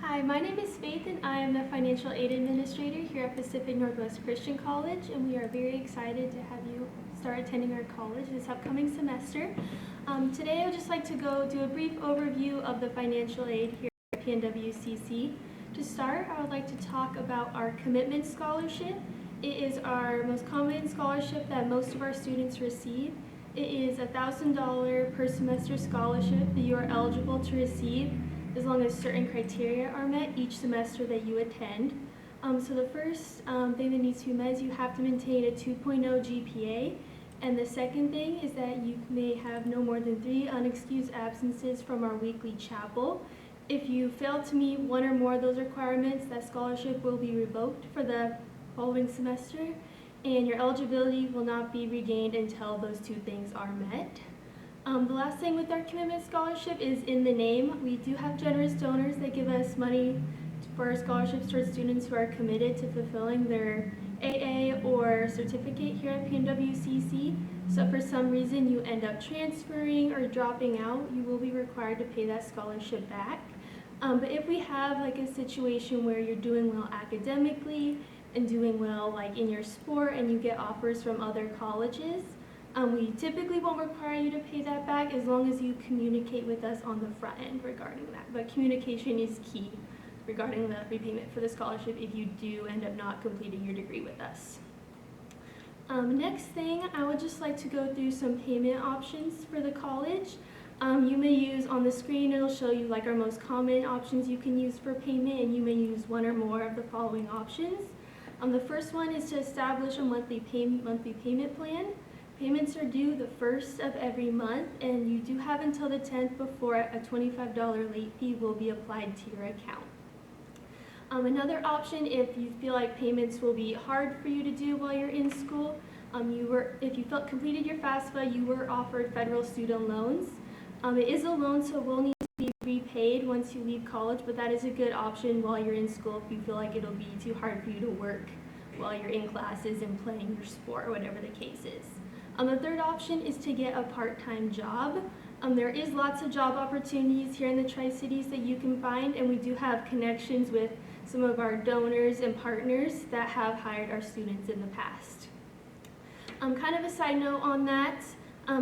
Hi, my name is Faith and I am the Financial Aid Administrator here at Pacific Northwest Christian College, and we are very excited to have you start attending our college this upcoming semester. Today I would just like to go do a brief overview of the financial aid here at PNWCC. To start, I would like to talk about our Commitment Scholarship. It is our most common scholarship that most of our students receive. It is a $1,000 per semester scholarship that you are eligible to receive as long as certain criteria are met each semester that you attend. So the first thing that needs to be met is you have to maintain a 2.0 GPA, and the second thing is that you may have no more than 3 unexcused absences from our weekly chapel. If you fail to meet one or more of those requirements, that scholarship will be revoked for the following semester, and your eligibility will not be regained until those 2 things are met. The last thing with our commitment scholarship is in the name. We do have generous donors that give us money for our scholarships towards students who are committed to fulfilling their AA or certificate here at PNWCC. So if for some reason you end up transferring or dropping out, you will be required to pay that scholarship back. But if we have like a situation where you're doing well academically and doing well like in your sport and you get offers from other colleges, we typically won't require you to pay that back as long as you communicate with us on the front end regarding that. But communication is key regarding the repayment for the scholarship if you do end up not completing your degree with us. Next thing, I would just like to go through some payment options for the college. You may use on the screen, it'll show you like our most common options you can use for payment, and you may use one or more of the following options. The first one is to establish a monthly payment plan. Payments are due the first of every month, and you do have until the 10th before a $25 late fee will be applied to your account. Another option, if you feel like payments will be hard for you to do while you're in school, if you completed your FAFSA, you were offered federal student loans. It is a loan, so it will need to be repaid once you leave college, but that is a good option while you're in school if you feel like it'll be too hard for you to work while you're in classes and playing your sport or whatever the case is. The third option is to get a part-time job. There is lots of job opportunities here in the Tri-Cities that you can find, and we do have connections with some of our donors and partners that have hired our students in the past. Kind of a side note on that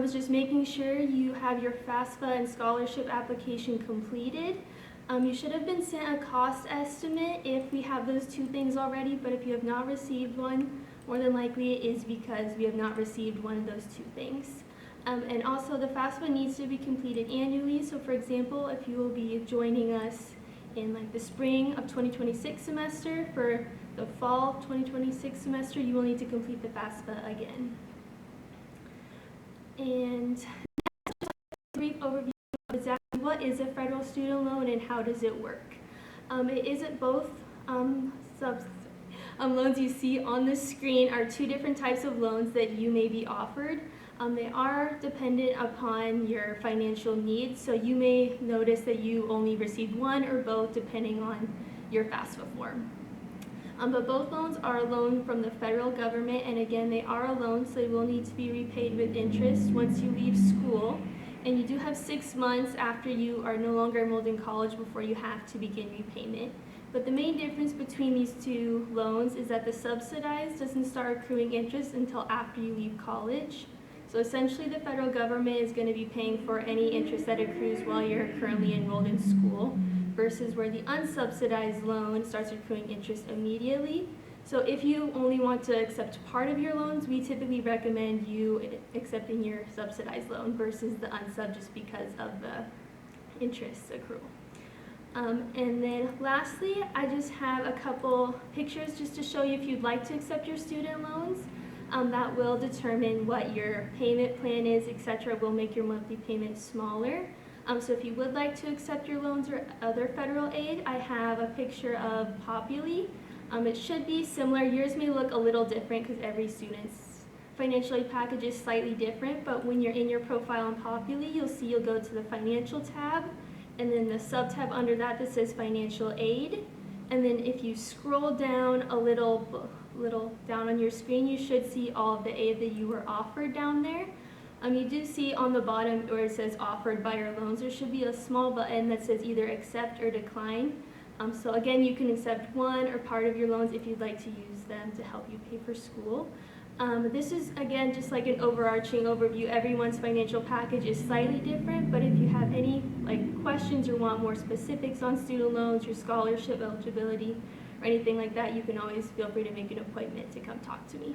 is just making sure you have your FAFSA and scholarship application completed. You should have been sent a cost estimate if we have those 2 things already, but if you have not received one, more than likely it is because we have not received one of those 2 things. And also the FAFSA needs to be completed annually. So for example, if you will be joining us in like the spring of 2026 semester, for the fall 2026 semester, you will need to complete the FAFSA again. And a brief overview of exactly what is a federal student loan and how does it work. It isn't both loans you see on the screen are 2 different types of loans that you may be offered. They are dependent upon your financial needs, so you may notice that you only receive one or both depending on your FAFSA form. But both loans are a loan from the federal government, and again, they are a loan, so they will need to be repaid with interest once you leave school. And you do have 6 months after you are no longer enrolled in college before you have to begin repayment. But the main difference between these 2 loans is that the subsidized doesn't start accruing interest until after you leave college. So essentially the federal government is going to be paying for any interest that accrues while you're currently enrolled in school, versus where the unsubsidized loan starts accruing interest immediately. So if you only want to accept part of your loans, we typically recommend you accepting your subsidized loan versus the unsub, just because of the interest accrual. And then lastly, I just have a couple pictures just to show you if you'd like to accept your student loans. That will determine what your payment plan is, etc. Will make your monthly payment smaller. So if you would like to accept your loans or other federal aid, I have a picture of Populi. It should be similar. Yours may look a little different because every student's financial aid package is slightly different, but when you're in your profile on Populi, you'll go to the financial tab, and then the sub-tab under that says financial aid. And then if you scroll down a little down on your screen, you should see all of the aid that you were offered down there. You do see on the bottom where it says offered by your loans, there should be a small button that says either accept or decline. So again, you can accept one or part of your loans if you'd like to use them to help you pay for school. This is, again, just like an overarching overview. Everyone's financial package is slightly different, but if you have any questions or want more specifics on student loans, your scholarship eligibility, or anything like that, you can always feel free to make an appointment to come talk to me.